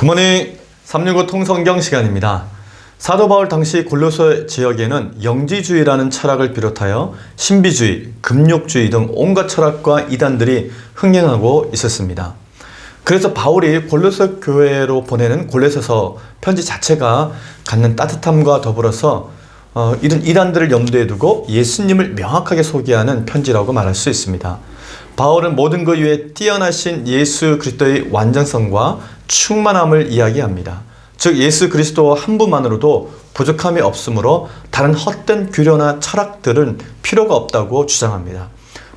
굿모닝 365 통성경 시간입니다. 사도 바울 당시 골로새 지역에는 영지주의라는 철학을 비롯하여 신비주의, 금욕주의 등 온갖 철학과 이단들이 흥행하고 있었습니다. 그래서 바울이 골로새 교회로 보내는 골로새서 편지 자체가 갖는 따뜻함과 더불어서 이런 이단들을 염두에 두고 예수님을 명확하게 소개하는 편지라고 말할 수 있습니다. 바울은 모든 것 위에 뛰어나신 예수 그리스도의 완전성과 충만함을 이야기합니다. 즉 예수 그리스도 한 분만으로도 부족함이 없으므로 다른 헛된 규례나 철학들은 필요가 없다고 주장합니다.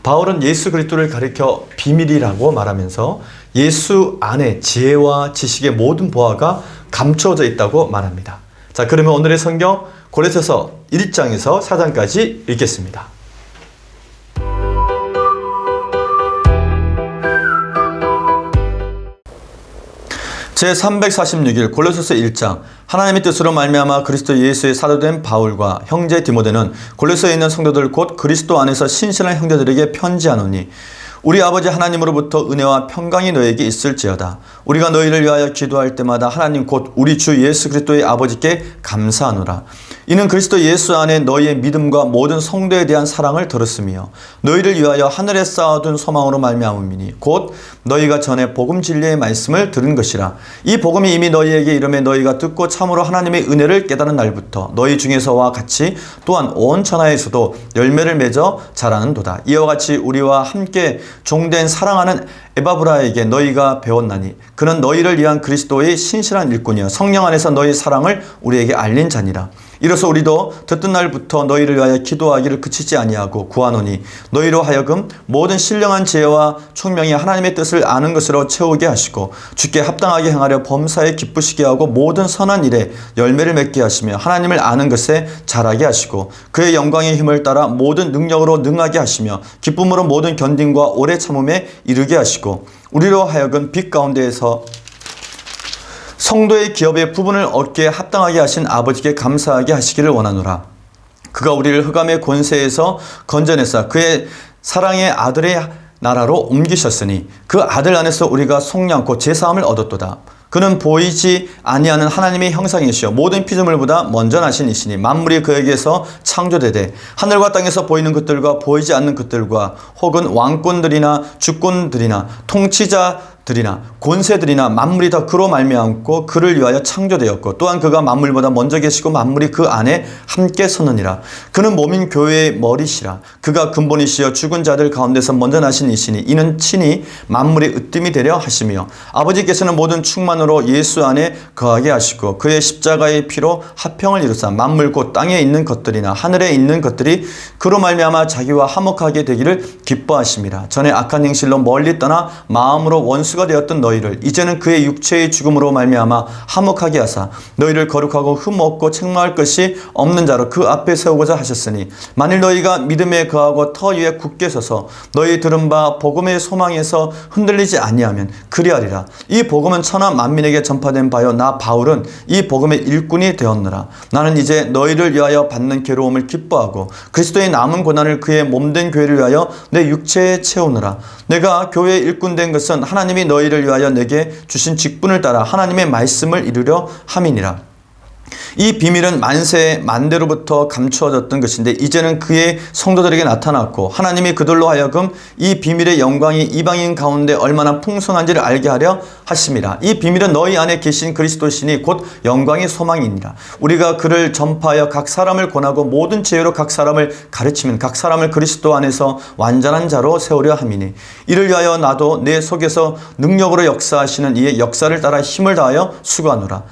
바울은 예수 그리스도를 가리켜 비밀이라고 말하면서 예수 안에 지혜와 지식의 모든 보화가 감추어져 있다고 말합니다. 자, 그러면 오늘의 성경 골로새서 1장에서 4장까지 읽겠습니다. 제346일 골로새서 1장. 하나님의 뜻으로 말미암아 그리스도 예수의 사도된 바울과 형제 디모데는 골로새에 있는 성도들 곧 그리스도 안에서 신실한 형제들에게 편지하노니 우리 아버지 하나님으로부터 은혜와 평강이 너에게 있을지어다. 우리가 너희를 위하여 기도할 때마다 하나님 곧 우리 주 예수 그리스도의 아버지께 감사하노라. 이는 그리스도 예수 안에 너희의 믿음과 모든 성도에 대한 사랑을 들었으며 너희를 위하여 하늘에 쌓아둔 소망으로 말미암음이니 곧 너희가 전에 복음 진리의 말씀을 들은 것이라. 이 복음이 이미 너희에게 이름에 너희가 듣고 참으로 하나님의 은혜를 깨달은 날부터 너희 중에서와 같이 또한 온 천하에서도 열매를 맺어 자라는도다. 이와 같이 우리와 함께 종된 사랑하는 에바브라에게 너희가 배웠나니 그는 너희를 위한 그리스도의 신실한 일꾼이여 성령 안에서 너희 사랑을 우리에게 알린 자니라. 이로써 우리도 듣던 날부터 너희를 위하여 기도하기를 그치지 아니하고 구하노니 너희로 하여금 모든 신령한 지혜와 총명이 하나님의 뜻을 아는 것으로 채우게 하시고 주께 합당하게 행하려 범사에 기쁘시게 하고 모든 선한 일에 열매를 맺게 하시며 하나님을 아는 것에 자라게 하시고 그의 영광의 힘을 따라 모든 능력으로 능하게 하시며 기쁨으로 모든 견딘과 오래 참음에 이르게 하시고 우리로 하여금 빛 가운데에서 성도의 기업의 부분을 얻기에 합당하게 하신 아버지께 감사하게 하시기를 원하노라. 그가 우리를 흑암의 권세에서 건져내사 그의 사랑의 아들의 나라로 옮기셨으니 그 아들 안에서 우리가 속량 곧 제사함을 얻었도다. 그는 보이지 아니하는 하나님의 형상이시여 모든 피조물보다 먼저 나신 이시니 만물이 그에게서 창조되되 하늘과 땅에서 보이는 것들과 보이지 않는 것들과 혹은 왕권들이나 주권들이나 통치자들이나 권세들이나 만물이 다 그로 말미암고 그를 위하여 창조되었고 또한 그가 만물보다 먼저 계시고 만물이 그 안에 함께 섰느니라. 그는 몸인 교회의 머리시라. 그가 근본이시여 죽은 자들 가운데서 먼저 나신 이시니 이는 친히 만물의 으뜸이 되려 하시며 아버지께서는 모든 충만으로 예수 안에 거하게 하시고 그의 십자가의 피로 화평을 이루사 만물 곧 땅에 있는 것들이나 하늘에 있는 것들이 그로 말미암아 자기와 화목하게 되기를 기뻐하심이라. 전에 악한 행실로 멀리 떠나 마음으로 원수가 되었던 너희를 이제는 그의 육체의 죽음으로 말미암아 화목하게 하사 너희를 거룩하고 흠 없고 책망할 것이 없는 자로 그 앞에 세우고자 하셨으니 만일 너희가 믿음에 거하고 터 위에 굳게 서서 너희 들은 바 복음의 소망에서 흔들리지 아니하면 그리하리라. 이 복음은 천하 만민에게 전파된 바요 나 바울은 이 복음의 일꾼이 되었느라. 나는 이제 너희를 위하여 받는 괴로움을 기뻐하고 그리스도의 남은 고난을 그의 몸된 교회를 위하여 내 육체에 채우느라. 내가 교회의 일꾼 된 것은 하나님이 너희를 위하여 내게 주신 직분을 따라 하나님의 말씀을 이루려 함이니라. 이 비밀은 만세 만대로부터 감추어졌던 것인데 이제는 그의 성도들에게 나타났고 하나님이 그들로 하여금 이 비밀의 영광이 이방인 가운데 얼마나 풍성한지를 알게 하려 하심이라. 이 비밀은 너희 안에 계신 그리스도시니 곧 영광의 소망이니라. 우리가 그를 전파하여 각 사람을 권하고 모든 지혜로 각 사람을 가르치면 각 사람을 그리스도 안에서 완전한 자로 세우려 함이니 이를 위하여 나도 내 속에서 능력으로 역사하시는 이의 역사를 따라 힘을 다하여 수고하노라.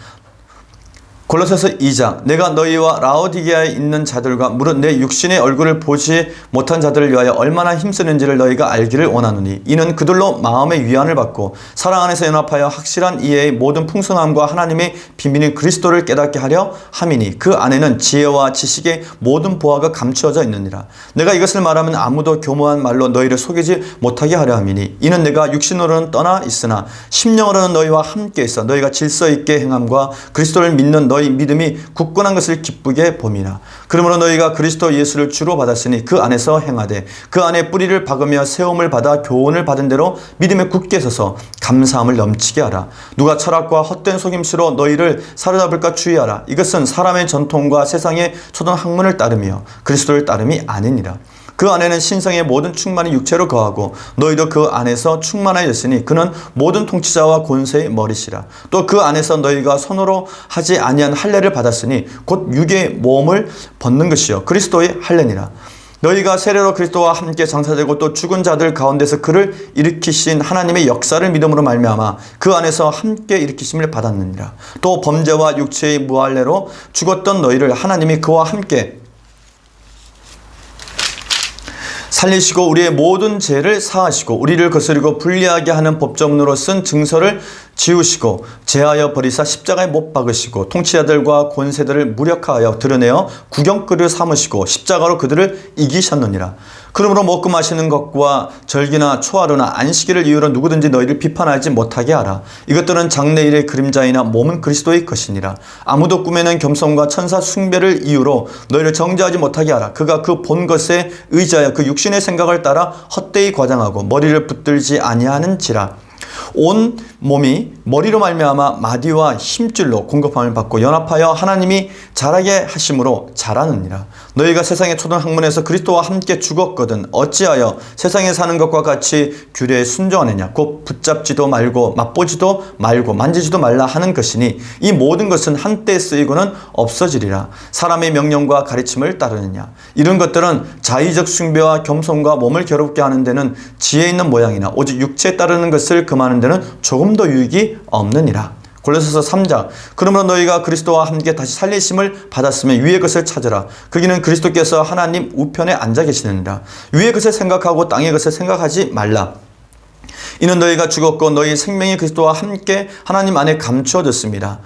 골로새서 2장. 내가 너희와 라오디게아에 있는 자들과 무릇 내 육신의 얼굴을 보지 못한 자들을 위하여 얼마나 힘쓰는지를 너희가 알기를 원하노니 이는 그들로 마음의 위안을 받고 사랑 안에서 연합하여 확실한 이해의 모든 풍성함과 하나님의 비밀인 그리스도를 깨닫게 하려 함이니 그 안에는 지혜와 지식의 모든 보화가 감추어져 있느니라. 내가 이것을 말하면 아무도 교모한 말로 너희를 속이지 못하게 하려 함이니 이는 내가 육신으로는 떠나 있으나 심령으로는 너희와 함께 있어 너희가 질서 있게 행함과 그리스도를 믿는 너희 믿음이 굳건한 것을 기쁘게 봄이라. 그러므로 너희가 그리스도 예수를 주로 받았으니 그 안에서 행하되 그 안에 뿌리를 박으며 세움을 받아 교훈을 받은 대로 믿음에 굳게 서서 감사함을 넘치게 하라. 누가 철학과 헛된 속임수로 너희를 사로잡을까 주의하라. 이것은 사람의 전통과 세상의 초등 학문을 따르며 그리스도를 따름이 아니니라. 그 안에는 신성의 모든 충만이 육체로 거하고 너희도 그 안에서 충만하였으니 그는 모든 통치자와 권세의 머리시라. 또 그 안에서 너희가 손으로 하지 아니한 할례를 받았으니 곧 육의 몸을 벗는 것이요 그리스도의 할례니라. 너희가 세례로 그리스도와 함께 장사되고 또 죽은 자들 가운데서 그를 일으키신 하나님의 역사를 믿음으로 말미암아 그 안에서 함께 일으키심을 받았느니라. 또 범죄와 육체의 무할례로 죽었던 너희를 하나님이 그와 함께 살리시고 우리의 모든 죄를 사하시고 우리를 거스리고 불리하게 하는 법정으로 쓴 증서를 지우시고 제하여 버리사 십자가에 못 박으시고 통치자들과 권세들을 무력하여 드러내어 구경거리를 삼으시고 십자가로 그들을 이기셨느니라. 그러므로 먹고 마시는 것과 절기나 초하루나 안식일을 이유로 누구든지 너희를 비판하지 못하게 하라. 이것들은 장래일의 그림자이나 몸은 그리스도의 것이니라. 아무도 꿈에는 겸손과 천사 숭배를 이유로 너희를 정죄하지 못하게 하라. 그가 그 본 것에 의지하여 그 육신의 생각을 따라 헛되이 과장하고 머리를 붙들지 아니하는지라. 온 몸이 머리로 말미암아 마디와 힘줄로 공급함을 받고 연합하여 하나님이 자라게 하심으로 자라느니라. 너희가 세상의 초등 학문에서 그리스도와 함께 죽었거든 어찌하여 세상에 사는 것과 같이 규례에 순종하느냐. 곧 붙잡지도 말고 맛보지도 말고 만지지도 말라 하는 것이니 이 모든 것은 한때 쓰이고는 없어지리라. 사람의 명령과 가르침을 따르느냐. 이런 것들은 자의적 숭배와 겸손과 몸을 괴롭게 하는 데는 지혜 있는 모양이나 오직 육체에 따르는 것을 금하는 데는 조금 더 유익이 없느니라. 골로새서 3장. 그러므로 너희가 그리스도와 함께 다시 살리심을 받았으면 위의 것을 찾으라. 거기는 그리스도께서 하나님 우편에 앉아 계시느니라. 위의 것을 생각하고 땅의 것을 생각하지 말라. 이는 너희가 죽었고 너희 생명이 그리스도와 함께 하나님 안에 감추어졌습니다.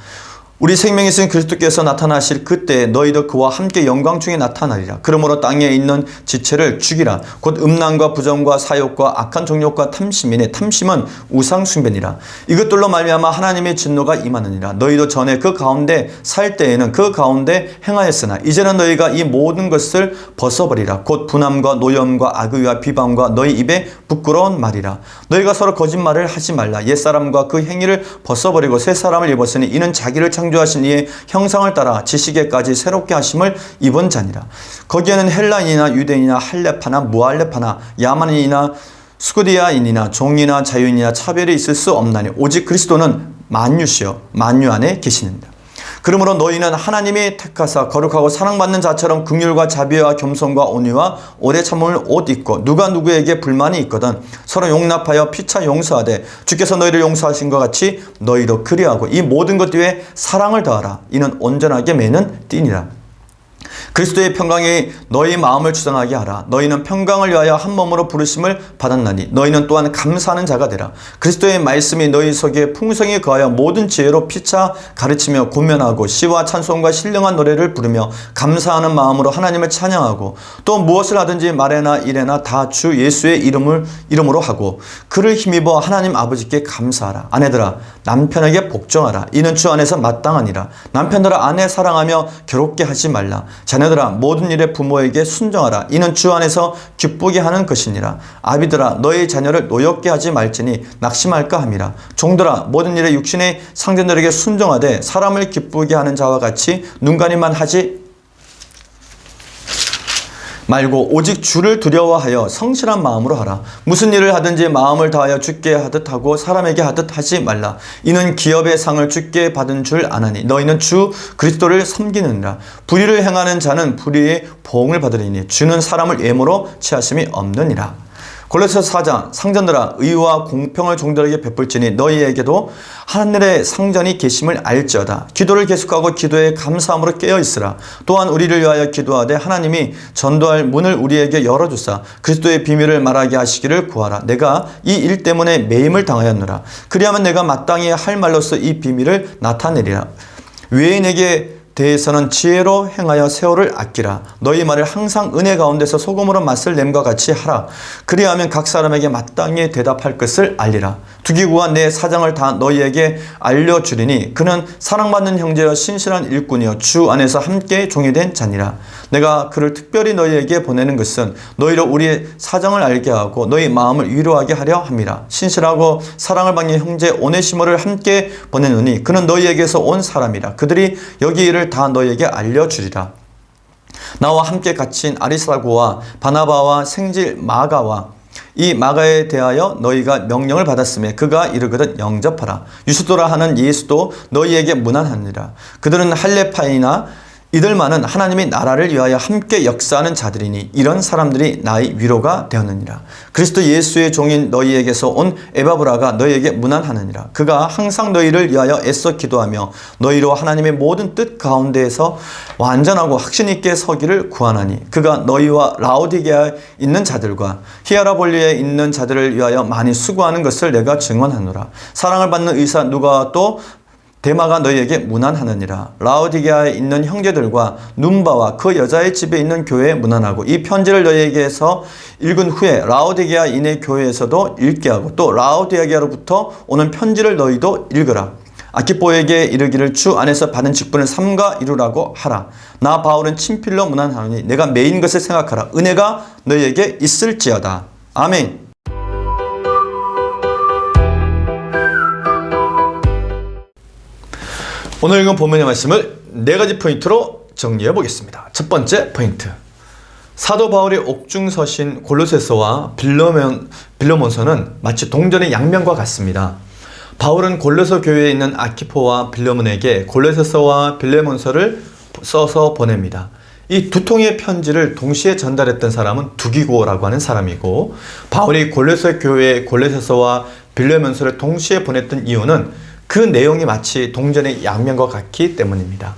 우리 생명이 있은 그리스도께서 나타나실 그때 너희도 그와 함께 영광 중에 나타나리라. 그러므로 땅에 있는 지체를 죽이라. 곧 음란과 부정과 사욕과 악한 정욕과 탐심이니 탐심은 우상 숭배니라. 이것들로 말미암아 하나님의 진노가 임하느니라. 너희도 전에 그 가운데 살 때에는 그 가운데 행하였으나 이제는 너희가 이 모든 것을 벗어버리라. 곧 분함과 노염과 악의와 비방과 너희 입에 부끄러운 말이라. 너희가 서로 거짓말을 하지 말라. 옛사람과 그 행위를 벗어버리고 새 사람을 입었으니 이는 자기를 창조하신 이의 형상을 따라 지식에까지 새롭게 하심을 입은 자니라. 거기에는 헬라인이나 유대인이나 할레파나 무할레파나 야만인이나 스쿠디아인이나 종이나 자유인이나 차별이 있을 수 없나니 오직 그리스도는 만유시여 만유 안에 계시느니라. 그러므로 너희는 하나님이 택하사 거룩하고 사랑받는 자처럼 긍휼과 자비와 겸손과 온유와 오래 참음을 옷 입고 누가 누구에게 불만이 있거든 서로 용납하여 피차 용서하되 주께서 너희를 용서하신 것 같이 너희도 그리하고 이 모든 것 뒤에 사랑을 더하라. 이는 온전하게 매는 띠니라. 그리스도의 평강이 너희 마음을 주장하게 하라. 너희는 평강을 위하여 한 몸으로 부르심을 받았나니 너희는 또한 감사하는 자가 되라. 그리스도의 말씀이 너희 속에 풍성히 거하여 모든 지혜로 피차 가르치며 권면하고 시와 찬송과 신령한 노래를 부르며 감사하는 마음으로 하나님을 찬양하고 또 무엇을 하든지 말에나 일에나 다 주 예수의 이름으로 하고 그를 힘입어 하나님 아버지께 감사하라. 아내들아 남편에게 복종하라. 이는 주 안에서 마땅하니라. 남편들아 아내 사랑하며 괴롭게 하지 말라. 자녀들아 모든 일에 부모에게 순종하라. 이는 주 안에서 기쁘게 하는 것이니라. 아비들아 너희 자녀를 노엽게 하지 말지니 낙심할까 함이라. 종들아 모든 일에 육신의 상전들에게 순종하되 사람을 기쁘게 하는 자와 같이 눈가림만 하지 말고 오직 주를 두려워하여 성실한 마음으로 하라. 무슨 일을 하든지 마음을 다하여 주께 하듯 하고 사람에게 하듯 하지 말라. 이는 기업의 상을 주께 받은 줄 아나니 너희는 주 그리스도를 섬기느니라. 불의를 행하는 자는 불의의 보응을 받으리니 주는 사람을 예모로 취하심이 없느니라. 골로새서 4장. 상전들아 의와 공평을 종들에게 베풀지니 너희에게도 하늘의 상전이 계심을 알지어다. 기도를 계속하고 기도에 감사함으로 깨어있으라. 또한 우리를 위하여 기도하되 하나님이 전도할 문을 우리에게 열어주사 그리스도의 비밀을 말하게 하시기를 구하라. 내가 이 일 때문에 매임을 당하였노라. 그리하면 내가 마땅히 할 말로서 이 비밀을 나타내리라. 외인에게 대해서는 지혜로 행하여 세월을 아끼라. 너희 말을 항상 은혜 가운데서 소금으로 맛을 냄과 같이 하라. 그리하면 각 사람에게 마땅히 대답할 것을 알리라. 두기구와 내 사정을 다 너희에게 알려주리니 그는 사랑받는 형제여 신실한 일꾼이여 주 안에서 함께 종이 된 자니라. 내가 그를 특별히 너희에게 보내는 것은 너희로 우리의 사정을 알게 하고 너희 마음을 위로하게 하려 함이라. 신실하고 사랑을 받는 형제 오네시모를 함께 보내노니 그는 너희에게서 온 사람이라. 그들이 여기 일을 다 너희에게 알려주리라. 나와 함께 갇힌 아리스다고와 바나바와 생질 마가와 이 마가에 대하여 너희가 명령을 받았으며 그가 이르거든 영접하라. 유스도라 하는 예수도 너희에게 문안하니라. 그들은 할레파이나 이들만은 하나님의 나라를 위하여 함께 역사하는 자들이니 이런 사람들이 나의 위로가 되었느니라. 그리스도 예수의 종인 너희에게서 온 에바브라가 너희에게 문안하느니라. 그가 항상 너희를 위하여 애써 기도하며 너희로 하나님의 모든 뜻 가운데에서 완전하고 확신 있게 서기를 구하나니 그가 너희와 라오디게아에 있는 자들과 히아라볼리에 있는 자들을 위하여 많이 수고하는 것을 내가 증언하노라. 사랑을 받는 의사 누가 또 데마가 너희에게 문안하느니라. 라오디게아에 있는 형제들과 눈바와 그 여자의 집에 있는 교회에 문안하고 이 편지를 너희에게서 읽은 후에 라오디게아 인의 교회에서도 읽게 하고 또 라오디게아로부터 오는 편지를 너희도 읽으라. 아키포에게 이르기를 주 안에서 받은 직분을 삼가 이루라고 하라. 나 바울은 친필로 문안하노니 내가 매인 것을 생각하라. 은혜가 너희에게 있을지어다. 아멘. 오늘 읽은 본문의 말씀을 4가지 포인트로 정리해 보겠습니다. 첫 번째 포인트. 사도 바울의 옥중서신 골로새서와 빌레몬서는 마치 동전의 양면과 같습니다. 바울은 골로새 교회에 있는 아키포와 빌레몬에게 골로새서와 빌레몬서를 써서 보냅니다. 이 두 통의 편지를 동시에 전달했던 사람은 두기고라고 하는 사람이고 바울이 골로새 교회에 골로새서와 빌레몬서를 동시에 보냈던 이유는 그 내용이 마치 동전의 양면과 같기 때문입니다.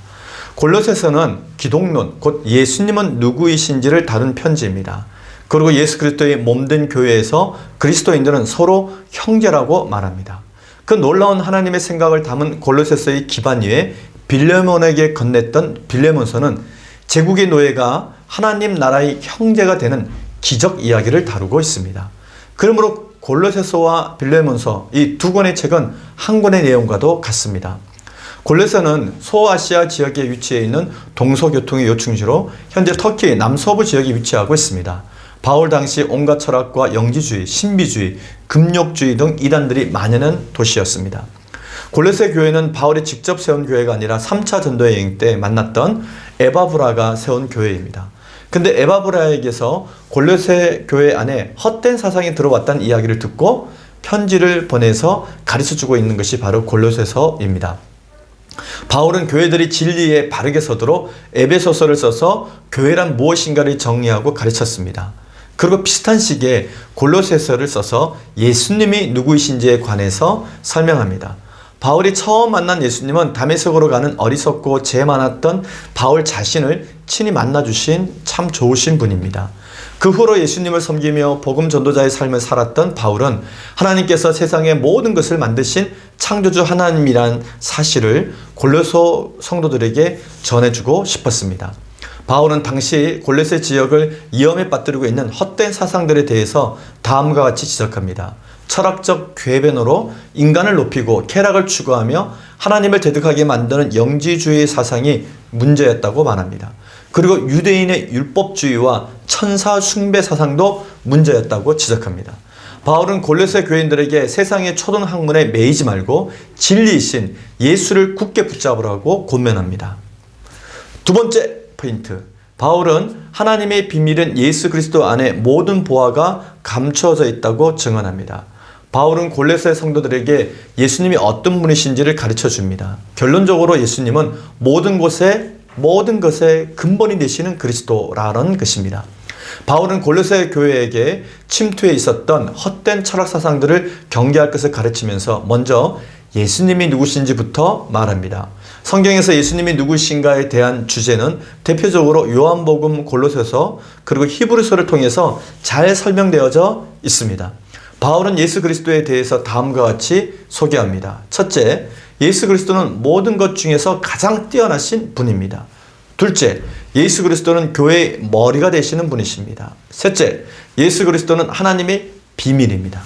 골로새서는 기독론, 곧 예수님은 누구이신지를 다룬 편지입니다. 그리고 예수 그리스도의 몸된 교회에서 그리스도인들은 서로 형제라고 말합니다. 그 놀라운 하나님의 생각을 담은 골로새서의 기반 위에 빌레몬에게 건넸던 빌레몬서는 제국의 노예가 하나님 나라의 형제가 되는 기적 이야기를 다루고 있습니다. 그러므로 골로새서와 빌레몬서 이 두 권의 책은 한 권의 내용과도 같습니다. 골로새는 소아시아 지역에 위치해 있는 동서교통의 요충지로 현재 터키 남서부 지역에 위치하고 있습니다. 바울 당시 온갖 철학과 영지주의, 신비주의, 금욕주의 등 이단들이 만연한 도시였습니다. 골로새 교회는 바울이 직접 세운 교회가 아니라 3차 전도여행 때 만났던 에바브라가 세운 교회입니다. 근데 에바브라에게서 골로새 교회 안에 헛된 사상이 들어왔다는 이야기를 듣고 편지를 보내서 가르쳐주고 있는 것이 바로 골로새서입니다. 바울은 교회들이 진리에 바르게 서도록 에베소서를 써서 교회란 무엇인가를 정리하고 가르쳤습니다. 그리고 비슷한 시기에 골로새서를 써서 예수님이 누구이신지에 관해서 설명합니다. 바울이 처음 만난 예수님은 다메섹으로 가는 어리석고 죄 많았던 바울 자신을 친히 만나주신 참 좋으신 분입니다. 그 후로 예수님을 섬기며 복음 전도자의 삶을 살았던 바울은 하나님께서 세상의 모든 것을 만드신 창조주 하나님이란 사실을 골로새 성도들에게 전해주고 싶었습니다. 바울은 당시 골로새 지역을 위험에 빠뜨리고 있는 헛된 사상들에 대해서 다음과 같이 지적합니다. 철학적 궤변으로 인간을 높이고 쾌락을 추구하며 하나님을 대적하게 만드는 영지주의 사상이 문제였다고 말합니다. 그리고 유대인의 율법주의와 천사 숭배 사상도 문제였다고 지적합니다. 바울은 골로새 교인들에게 세상의 초등 학문에 매이지 말고 진리이신 예수를 굳게 붙잡으라고 권면합니다. 두 번째 포인트. 바울은 하나님의 비밀은 예수 그리스도 안에 모든 보화가 감추어져 있다고 증언합니다. 바울은 골로새 성도들에게 예수님이 어떤 분이신지를 가르쳐 줍니다. 결론적으로 예수님은 모든 것의 근본이 되시는 그리스도라는 것입니다. 바울은 골로새 교회에게 침투해 있었던 헛된 철학 사상들을 경계할 것을 가르치면서 먼저 예수님이 누구신지부터 말합니다. 성경에서 예수님이 누구신가에 대한 주제는 대표적으로 요한복음, 골로새서 그리고 히브리서를 통해서 잘 설명되어져 있습니다. 바울은 예수 그리스도에 대해서 다음과 같이 소개합니다. 첫째, 예수 그리스도는 모든 것 중에서 가장 뛰어나신 분입니다. 둘째, 예수 그리스도는 교회의 머리가 되시는 분이십니다. 셋째, 예수 그리스도는 하나님의 비밀입니다.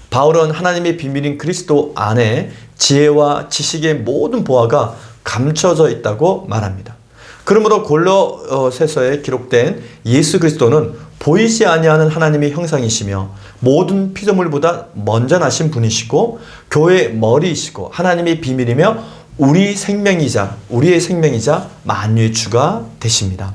바울은 하나님의 비밀인 그리스도 안에 지혜와 지식의 모든 보화가 감춰져 있다고 말합니다. 그러므로 골로새서에 기록된 예수 그리스도는 보이지 아니하는 하나님의 형상이시며 모든 피조물보다 먼저 나신 분이시고 교회의 머리이시고 하나님의 비밀이며 우리의 생명이자 만유의 주가 되십니다.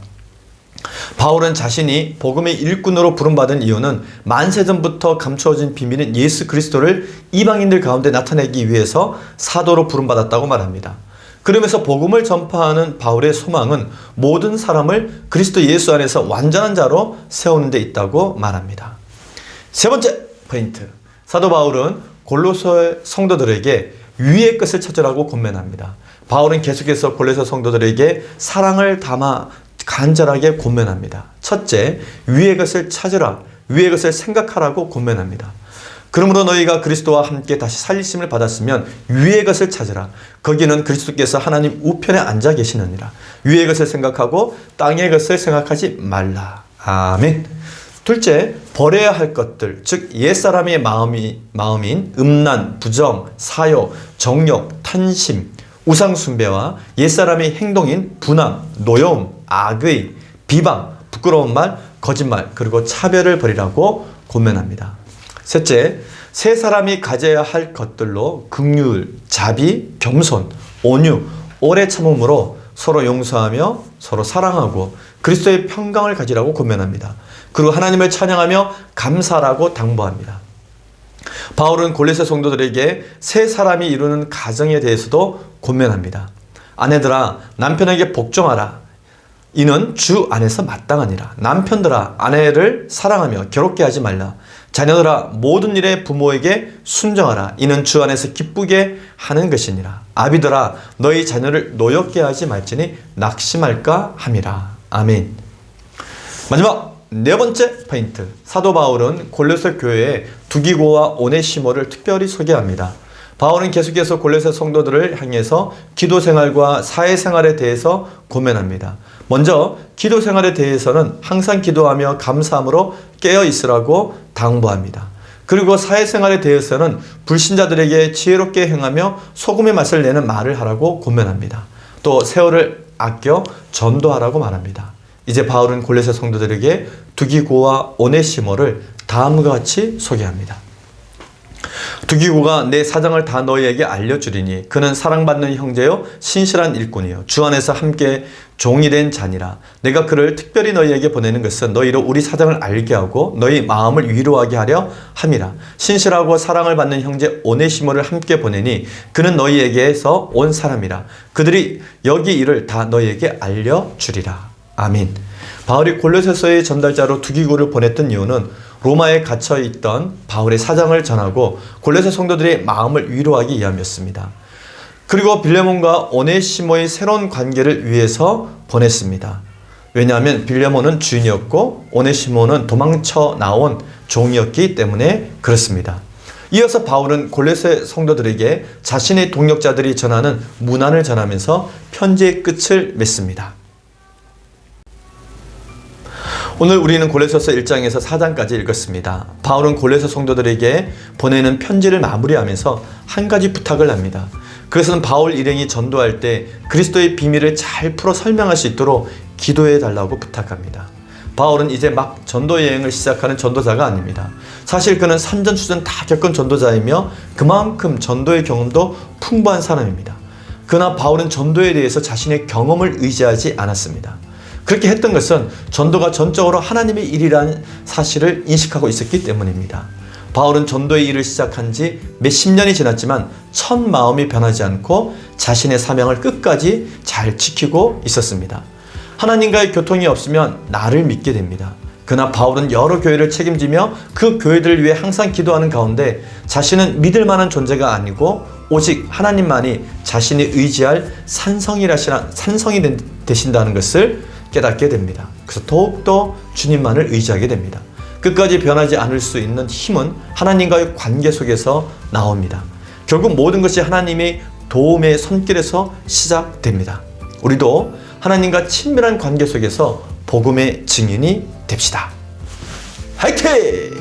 바울은 자신이 복음의 일꾼으로 부름받은 이유는 만세전부터 감추어진 비밀인 예수 그리스도를 이방인들 가운데 나타내기 위해서 사도로 부름받았다고 말합니다. 그러면서 복음을 전파하는 바울의 소망은 모든 사람을 그리스도 예수 안에서 완전한 자로 세우는 데 있다고 말합니다. 세 번째 포인트, 사도 바울은 골로새 성도들에게 위의 것을 찾으라고 권면합니다. 바울은 계속해서 골로새 성도들에게 사랑을 담아 간절하게 권면합니다. 첫째, 위의 것을 찾으라, 위의 것을 생각하라고 권면합니다. 그러므로 너희가 그리스도와 함께 다시 살리심을 받았으면 위의 것을 찾으라. 거기는 그리스도께서 하나님 우편에 앉아 계시느니라. 위의 것을 생각하고 땅의 것을 생각하지 말라. 아멘. 둘째, 버려야 할 것들, 즉 옛사람의 마음인 음란, 부정, 사욕, 정욕, 탐심, 우상숭배와 옛사람의 행동인 분함, 노여움, 악의, 비방, 부끄러운 말, 거짓말, 그리고 차별을 버리라고 권면합니다. 셋째, 새 사람이 가져야 할 것들로 긍휼, 자비, 겸손, 온유, 오래 참음으로 서로 용서하며 서로 사랑하고 그리스도의 평강을 가지라고 권면합니다. 그리고 하나님을 찬양하며 감사라고 당부합니다. 바울은 골로새 성도들에게 새 사람이 이루는 가정에 대해서도 권면합니다. 아내들아, 남편에게 복종하라. 이는 주 안에서 마땅하니라. 남편들아, 아내를 사랑하며 괴롭게 하지 말라. 자녀들아, 모든 일에 부모에게 순종하라. 이는 주 안에서 기쁘게 하는 것이니라. 아비들아, 너희 자녀를 노엽게 하지 말지니 낙심할까 함이라. 아멘. 마지막 네 번째 포인트, 사도 바울은 골로새 교회에 두기고와 오네시모를 특별히 소개합니다. 바울은 계속해서 골로새 성도들을 향해서 기도 생활과 사회 생활에 대해서 권면합니다. 먼저 기도 생활에 대해서는 항상 기도하며 감사함으로 깨어 있으라고 당부합니다. 그리고 사회 생활에 대해서는 불신자들에게 지혜롭게 행하며 소금의 맛을 내는 말을 하라고 권면합니다. 또 세월을 아껴 전도하라고 말합니다. 이제 바울은 골로새 성도들에게 두기고와 오네시모를 다음과 같이 소개합니다. 두기고가 내 사정을 다 너희에게 알려주리니 그는 사랑받는 형제요 신실한 일꾼이요 주 안에서 함께 종이 된 자니라. 내가 그를 특별히 너희에게 보내는 것은 너희로 우리 사정을 알게 하고 너희 마음을 위로하게 하려 함이라. 신실하고 사랑을 받는 형제 오네시모를 함께 보내니 그는 너희에게서 온 사람이라. 그들이 여기 일을 다 너희에게 알려주리라. 아멘. 바울이 골로새서의 전달자로 두기고를 보냈던 이유는 로마에 갇혀있던 바울의 사정을 전하고 골로새 성도들의 마음을 위로하기 위함이었습니다. 그리고 빌레몬과 오네시모의 새로운 관계를 위해서 보냈습니다. 왜냐하면 빌레몬은 주인이었고 오네시모는 도망쳐 나온 종이었기 때문에 그렇습니다. 이어서 바울은 골로새 성도들에게 자신의 동역자들이 전하는 문안을 전하면서 편지의 끝을 맺습니다. 오늘 우리는 골로새서 1장에서 4장까지 읽었습니다. 바울은 골로새 성도들에게 보내는 편지를 마무리하면서 한 가지 부탁을 합니다. 그것은 바울 일행이 전도할 때 그리스도의 비밀을 잘 풀어 설명할 수 있도록 기도해 달라고 부탁합니다. 바울은 이제 막 전도 여행을 시작하는 전도자가 아닙니다. 사실 그는 산전수전 다 겪은 전도자이며 그만큼 전도의 경험도 풍부한 사람입니다. 그러나 바울은 전도에 대해서 자신의 경험을 의지하지 않았습니다. 그렇게 했던 것은 전도가 전적으로 하나님의 일이라는 사실을 인식하고 있었기 때문입니다. 바울은 전도의 일을 시작한 지 몇십 년이 지났지만 첫 마음이 변하지 않고 자신의 사명을 끝까지 잘 지키고 있었습니다. 하나님과의 교통이 없으면 나를 믿게 됩니다. 그러나 바울은 여러 교회를 책임지며 그 교회들을 위해 항상 기도하는 가운데 자신은 믿을 만한 존재가 아니고 오직 하나님만이 자신이 의지할 산성이 되신다는 것을 깨닫게 됩니다. 그래서 더욱더 주님만을 의지하게 됩니다. 끝까지 변하지 않을 수 있는 힘은 하나님과의 관계 속에서 나옵니다. 결국 모든 것이 하나님의 도움의 손길에서 시작됩니다. 우리도 하나님과 친밀한 관계 속에서 복음의 증인이 됩시다. 화이팅!